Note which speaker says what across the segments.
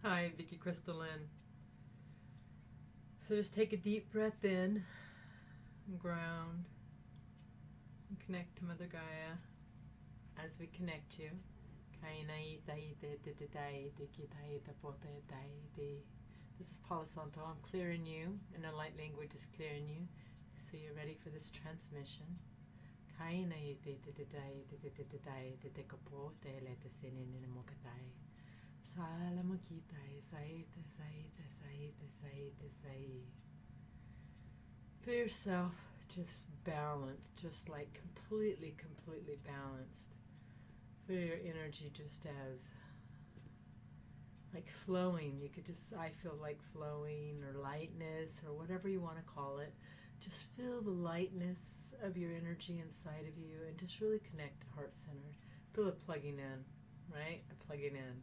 Speaker 1: Hi, Vicky Crystalline. So just take a deep breath in, and ground, and connect to Mother Gaia as we connect you. This is Palo Santo. I'm clearing you, and a light language is clearing you, so you're ready for this transmission. Feel yourself just balanced, just like completely balanced. Feel your energy just as like flowing. You could just, I feel like flowing or lightness or whatever you want to call it. Just feel the lightness of your energy inside of you and just really connect to heart centered. Feel it plugging in, right? Plugging in.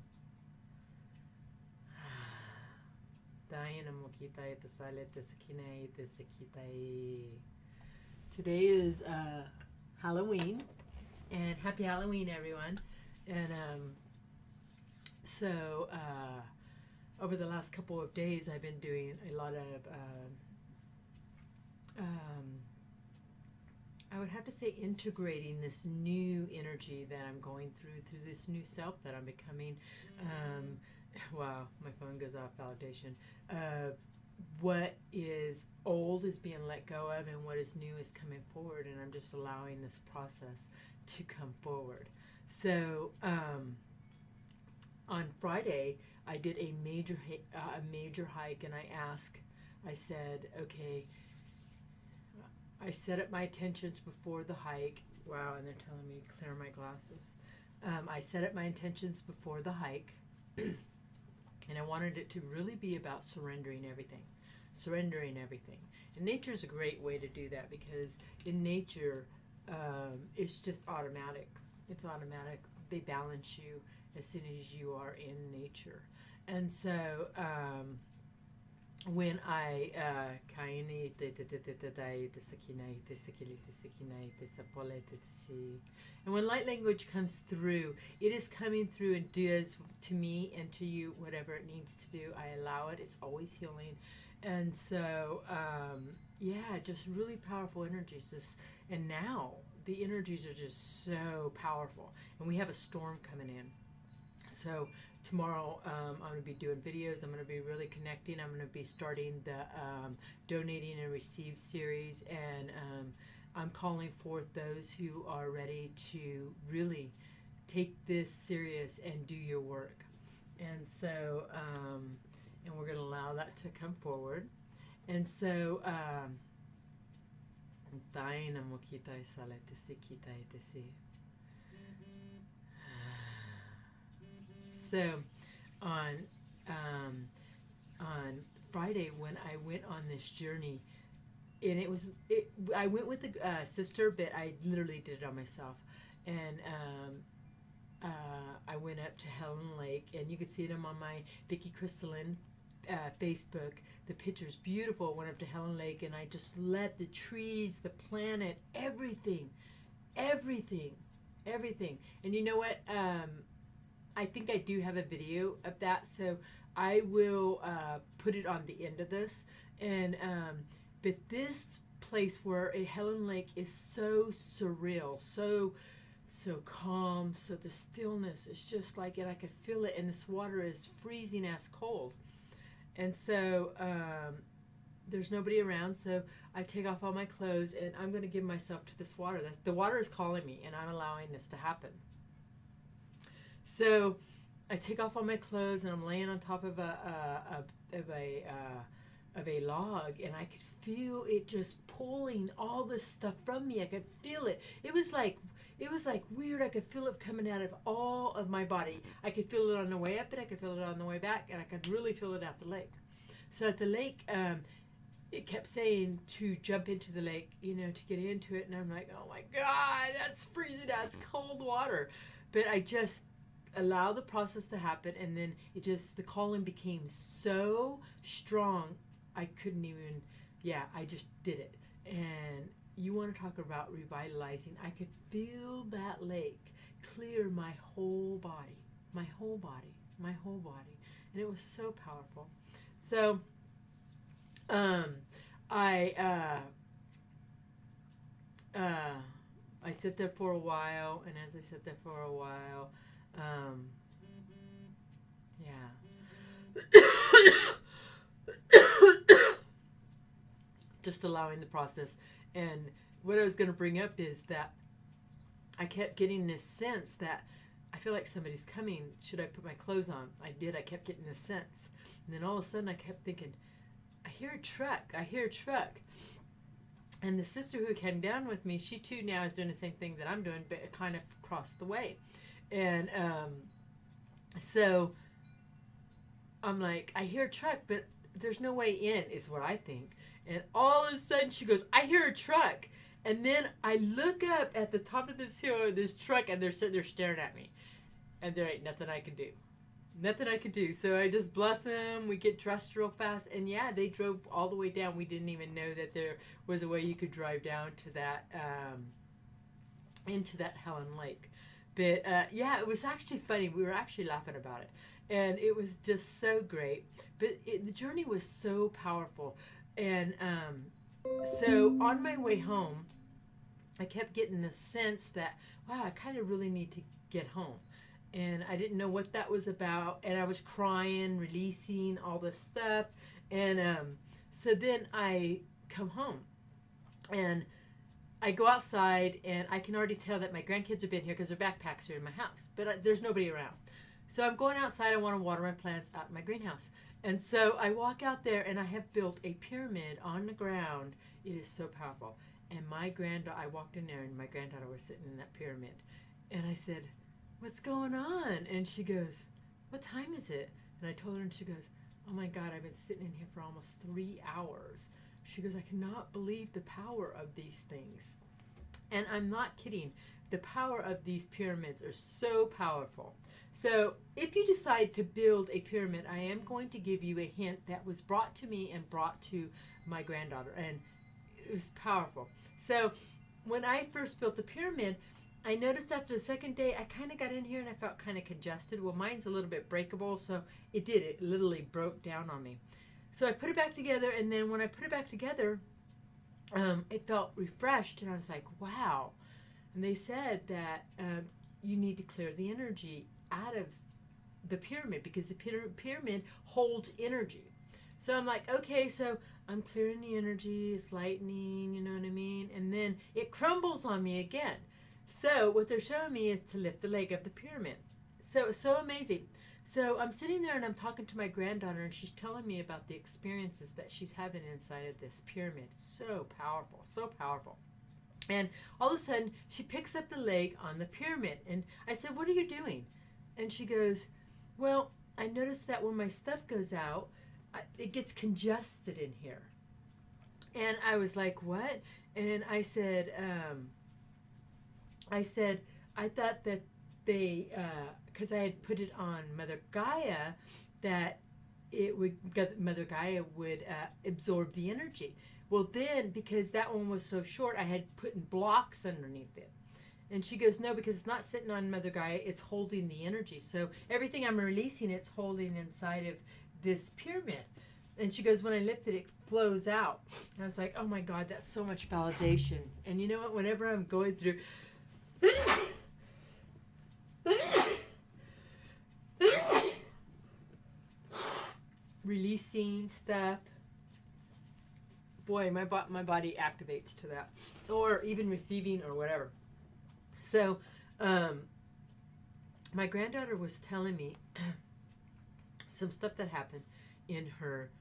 Speaker 1: Today is Halloween, and happy Halloween, everyone. And so over the last couple of days, I've been doing a lot of, I would have to say, integrating this new energy that I'm going through this new self that I'm becoming. Wow, my phone goes off, validation. What is old is being let go of, and what is new is coming forward, and I'm just allowing this process to come forward. So on Friday, I did a major hike, and I said, okay, I set up my intentions before the hike. Wow, and they're telling me to clear my glasses. I set up my intentions before the hike. And I wanted it to really be about surrendering everything. And nature is a great way to do that, because in nature, it's just automatic. It's automatic. They balance you as soon as you are in nature. And so when I and when light language comes through, it is coming through and does to me and to you whatever it needs to do. I allow it. It's always healing. And so yeah, just really powerful energies. And now the energies are just so powerful, and we have a storm coming in. So tomorrow I'm going to be doing videos. I'm going to be really connecting. I'm going to be starting the Donating and Receive series, and I'm calling forth those who are ready to really take this serious and do your work. And so, and we're going to allow that to come forward. And so, so on Friday, when I went on this journey, and I went with a sister, but I literally did it on myself. And I went up to Helen Lake, and you can see them on my Vicky Crystalline Facebook. The picture's beautiful. Went up to Helen Lake, and I just let the trees, the planet, everything. And you know what? I think I do have a video of that, so I will put it on the end of this. And but this place where Helen Lake is so surreal, so calm, so the stillness is just like it. I could feel it, and this water is freezing ass cold. And so there's nobody around, so I take off all my clothes, and I'm going to give myself to this water. The water is calling me, and I'm allowing this to happen. So I take off all my clothes, and I'm laying on top of a log, and I could feel it just pulling all this stuff from me. I could feel it. It was like weird. I could feel it coming out of all of my body. I could feel it on the way up, and I could feel it on the way back, and I could really feel it at the lake. So at the lake, it kept saying to jump into the lake, to get into it, and I'm like, oh my God, that's freezing. That's cold water. But I just allow the process to happen, and then the calling became so strong, I couldn't even, I just did it. And you want to talk about revitalizing. I could feel that lake clear my whole body, my whole body. And it was so powerful. So I sit there for a while, and as I sit there for a while, just allowing the process. And what I was going to bring up is that I kept getting this sense that I feel like somebody's coming. Should I put my clothes on? I did. I kept getting this sense. And then all of a sudden I kept thinking, I hear a truck. I hear a truck. And the sister who came down with me, she too now is doing the same thing that I'm doing, but kind of across the way. And so I'm like, I hear a truck, but there's no way in, is what I think. And all of a sudden she goes, I hear a truck. And then I look up at the top of this hill, this truck, and they're sitting there staring at me. And there ain't nothing I can do. Nothing I could do. So I just bless them. We get dressed real fast. And yeah, they drove all the way down. We didn't even know that there was a way you could drive down to that, into that Helen Lake. But yeah, it was actually funny. We were actually laughing about it. And it was just so great. But the journey was so powerful. And so on my way home, I kept getting the sense that, wow, I kind of really need to get home. And I didn't know what that was about. And I was crying, releasing all this stuff. And so then I come home. And I go outside, and I can already tell that my grandkids have been here because their backpacks are in my house. But there's nobody around. So I'm going outside. I want to water my plants out in my greenhouse. And so I walk out there, and I have built a pyramid on the ground. It is so powerful. And I walked in there, and my granddaughter was sitting in that pyramid. And I said, what's going on? And she goes, what time is it? And I told her, and she goes, oh my God, I've been sitting in here for almost 3 hours. She goes, I cannot believe the power of these things. And I'm not kidding. The power of these pyramids are so powerful. So if you decide to build a pyramid, I am going to give you a hint that was brought to me and brought to my granddaughter. And it was powerful. So when I first built the pyramid, I noticed after the second day, I kind of got in here and I felt kind of congested. Well, mine's a little bit breakable, so it literally broke down on me. So I put it back together, and then when I put it back together, it felt refreshed, and I was like, wow. And they said that you need to clear the energy out of the pyramid because the pyramid holds energy. So I'm like, okay, so I'm clearing the energy, it's lightening, you know what I mean? And then it crumbles on me again. So what they're showing me is to lift the leg of the pyramid. So it's so amazing. So I'm sitting there and I'm talking to my granddaughter, and she's telling me about the experiences that she's having inside of this pyramid. So powerful, so powerful. And all of a sudden, she picks up the leg on the pyramid. And I said, what are you doing? And she goes, well, I noticed that when my stuff goes out, it gets congested in here. And I was like, what? And I said, I thought that they, because I had put it on Mother Gaia, that Mother Gaia would absorb the energy. Well, then, because that one was so short, I had put in blocks underneath it. And she goes, no, because it's not sitting on Mother Gaia, it's holding the energy. So everything I'm releasing, it's holding inside of this pyramid. And she goes, when I lift it, it flows out. And I was like, oh my God, that's so much validation. And you know what? Whenever I'm going through releasing stuff, boy, my body activates to that. Or even receiving or whatever. So, my granddaughter was telling me some stuff that happened in her,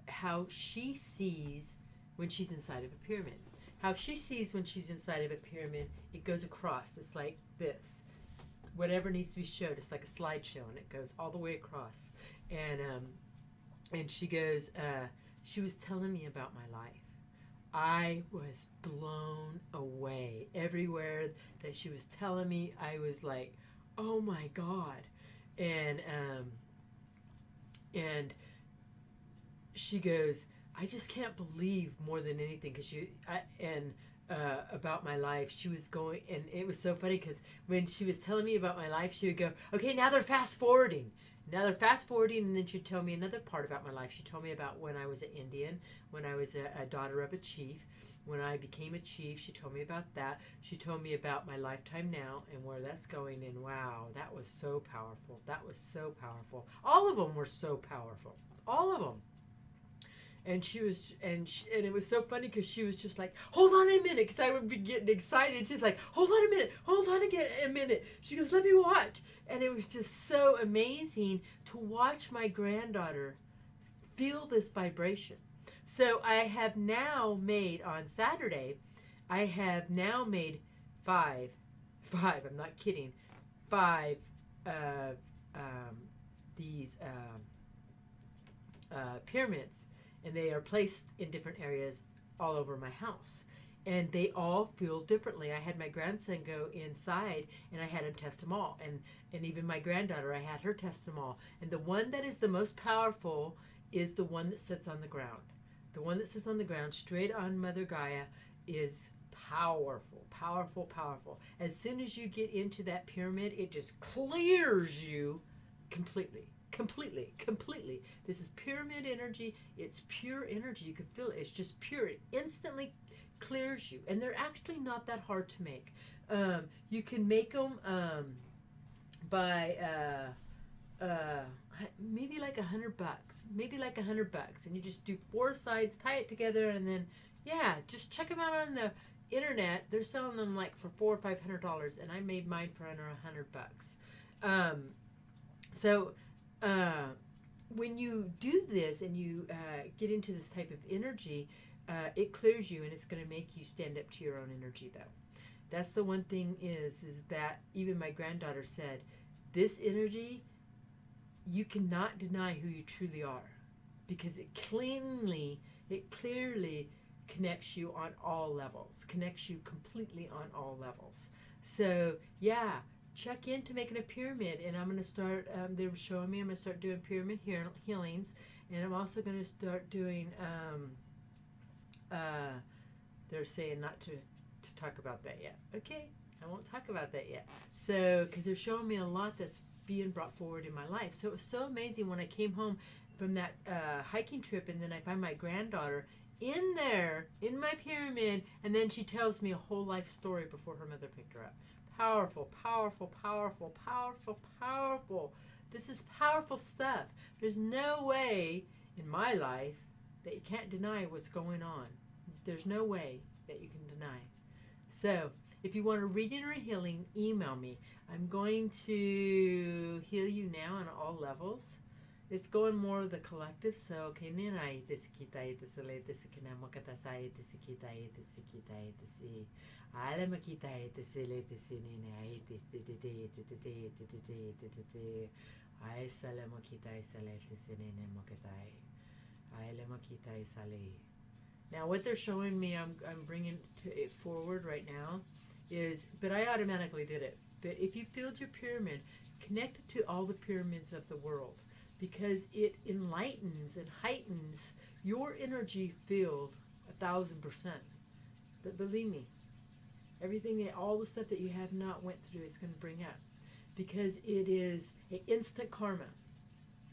Speaker 1: how she sees when she's inside of a pyramid. How she sees when she's inside of a pyramid, it goes across. It's like this. Whatever needs to be showed, it's like a slideshow, and it goes all the way across. And she goes, she was telling me about my life. I was blown away. Everywhere that she was telling me, I was like, oh my God. And she goes, I just can't believe more than anything about my life. She was going, and it was so funny because when she was telling me about my life, she would go, okay, now they're fast forwarding. Another fast forwarding, and then she'd tell me another part about my life. She told me about when I was an Indian, when I was a daughter of a chief. When I became a chief, she told me about that. She told me about my lifetime now and where that's going. And wow, that was so powerful. That was so powerful. All of them were so powerful. All of them. And she was, and it was so funny because she was just like, hold on a minute, because I would be getting excited. She's like, hold on a minute, hold on a minute. She goes, let me watch. And it was just so amazing to watch my granddaughter feel this vibration. So I have now made, on Saturday, I have now made five, I'm not kidding, five of these pyramids. And they are placed in different areas all over my house. And they all feel differently. I had my grandson go inside and I had him test them all. And even my granddaughter, I had her test them all. And the one that is the most powerful is the one that sits on the ground. The one that sits on the ground straight on Mother Gaia is powerful, powerful, powerful. As soon as you get into that pyramid, it just clears you completely. Completely. This is pyramid energy. It's pure energy. You can feel it. It's just pure. It instantly clears you. And they're actually not that hard to make. You can make them by maybe like $100. Maybe like $100. And you just do 4 sides, tie it together, and then, yeah, just check them out on the internet. They're selling them like for $400 or $500, and I made mine for under $100. When you do this and you get into this type of energy, it clears you, and it's going to make you stand up to your own energy, though. That's the one thing is that even my granddaughter said, this energy, you cannot deny who you truly are, because it clearly connects you on all levels, connects you completely on all levels. So, yeah. Check into making a pyramid, and I'm going to start, they were showing me I'm going to start doing pyramid healings, and I'm also going to start doing, they're saying not to talk about that yet. Okay, I won't talk about that yet. So, because they're showing me a lot that's being brought forward in my life. So it was so amazing when I came home from that hiking trip, and then I find my granddaughter in there, in my pyramid, and then she tells me a whole life story before her mother picked her up. Powerful, powerful, powerful, powerful, powerful. This is powerful stuff. There's no way in my life that you can't deny what's going on. There's no way that you can deny. So, if you want a reading or a healing, email me. I'm going to heal you now on all levels. It's going more of the collective, so kenenai tisikita itisale tisikinamokata tisikita itisikita itisi. Ale makita itisile tisinine aitititititititititititititi. Ai sale makita isale tisinine mokatai. Ale makita isale. Now what they're showing me, I'm bringing it forward right now, is, but I automatically did it. But if you filled your pyramid, connect it to all the pyramids of the world, because it enlightens and heightens your energy field 1,000%. But believe me, everything, all the stuff that you have not went through, it's going to bring up, because it is an instant karma.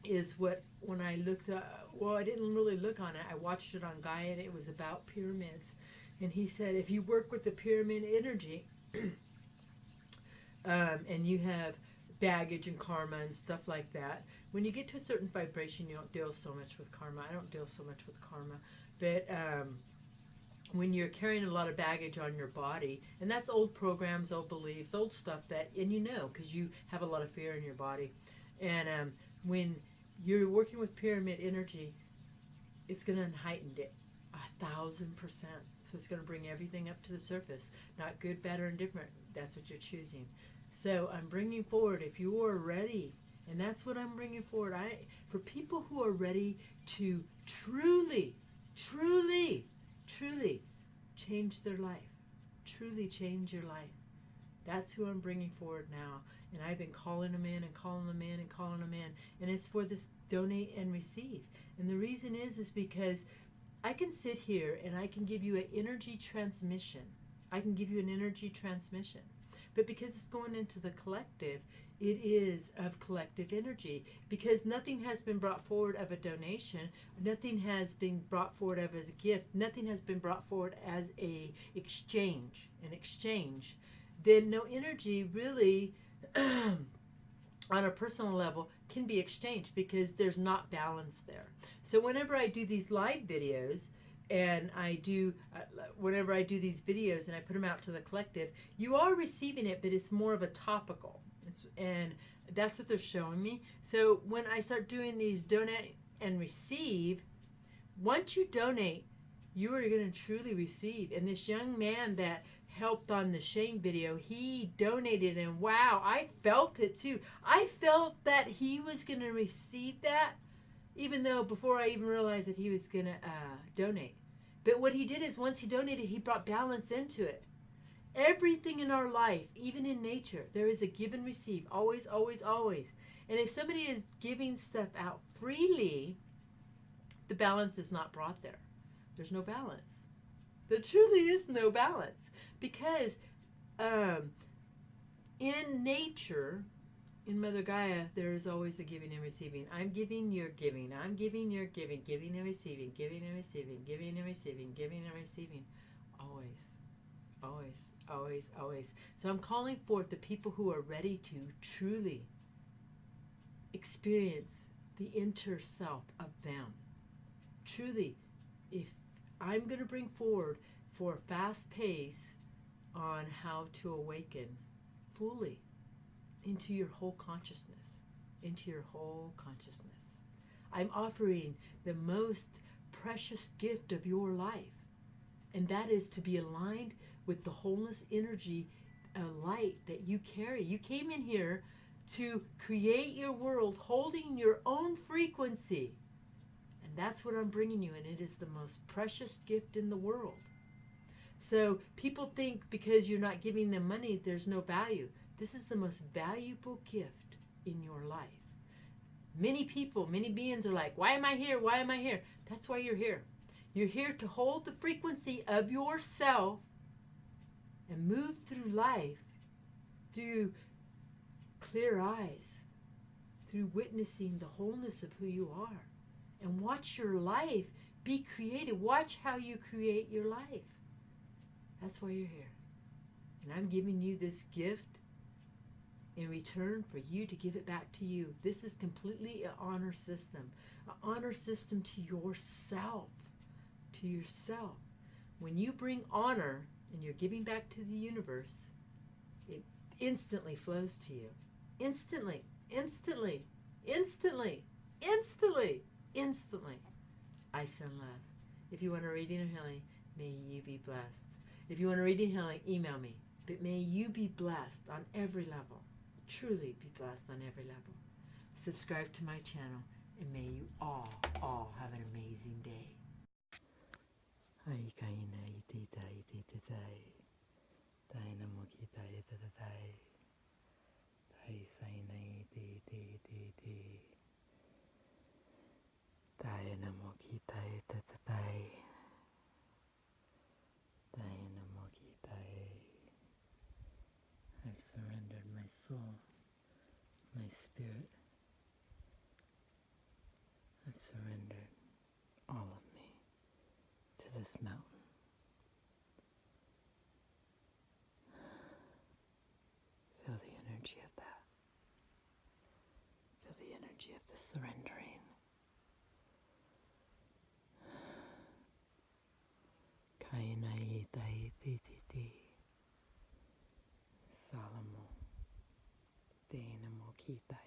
Speaker 1: Is what, when I looked up, well, I didn't really look on it. I watched it on Gaia, and it was about pyramids. And he said, if you work with the pyramid energy, and you have baggage and karma and stuff like that, when you get to a certain vibration, you don't deal so much with karma. I don't deal so much with karma. But when you're carrying a lot of baggage on your body, and that's old programs, old beliefs, old stuff that, and you know, because you have a lot of fear in your body. And when you're working with pyramid energy, it's going to heighten it 1,000%. So it's going to bring everything up to the surface. Not good, bad, or indifferent. That's what you're choosing. So I'm bringing forward, if you are ready, and that's what I'm bringing forward. For people who are ready to truly change their life, truly change your life. That's who I'm bringing forward now. And I've been calling them in and calling them in and calling them in. And it's for this donate and receive. And the reason is because I can sit here and I can give you an energy transmission. I can give you an energy transmission. But because it's going into the collective, it is of collective energy, because nothing has been brought forward of a donation, nothing has been brought forward of as a gift, nothing has been brought forward as an exchange, then no energy really on a personal level can be exchanged, because there's not balance there. So whenever I do these live videos, and whenever I do these videos and I put them out to the collective, you are receiving it, but it's more of a topical. And that's what they're showing me. So when I start doing these donate and receive, once you donate, you are going to truly receive. And this young man that helped on the Shane video, he donated, and wow, I felt it too. I felt that he was going to receive that, even though before I even realized that he was going to donate. But what he did is, once he donated, he brought balance into it. Everything in our life, even in nature, there is a give and receive. Always, always, always. And if somebody is giving stuff out freely, the balance is not brought there. There's no balance. There truly is no balance. Because in nature, in Mother Gaia, there is always a giving and receiving. I'm giving, you're giving. I'm giving, you're giving. Giving and receiving. Giving and receiving. Giving and receiving. Giving and receiving. Always. Always. Always. Always. So I'm calling forth the people who are ready to truly experience the inner self of them. Truly, if I'm going to bring forward for a fast pace on how to awaken fully into your whole consciousness, into your whole consciousness. I'm offering the most precious gift of your life, and that is to be aligned with the wholeness energy, light that you carry. You came in here to create your world holding your own frequency, and that's what I'm bringing you, and it is the most precious gift in the world. So people think because you're not giving them money, there's no value. This is the most valuable gift in your life. Many people, many beings are like, why am I here? Why am I here? That's why you're here. You're here to hold the frequency of yourself and move through life through clear eyes, through witnessing the wholeness of who you are. And watch your life be created. Watch how you create your life. That's why you're here. And I'm giving you this gift in return for you to give it back to you. This is completely an honor system. An honor system to yourself. To yourself. When you bring honor and you're giving back to the universe, it instantly flows to you. Instantly. Instantly. Instantly. Instantly. Instantly. I send love. If you want a reading or healing, may you be blessed. If you want a reading or healing, email me. But may you be blessed on every level. Truly be blessed on every level. Subscribe to my channel, and may you all have an amazing day. I've surrendered my soul, my spirit. I've surrendered all of me to this mountain. Feel the energy of that. Feel the energy of the surrendering. Kainai tai ti ti ti. Salamo. Dena mo ki tai.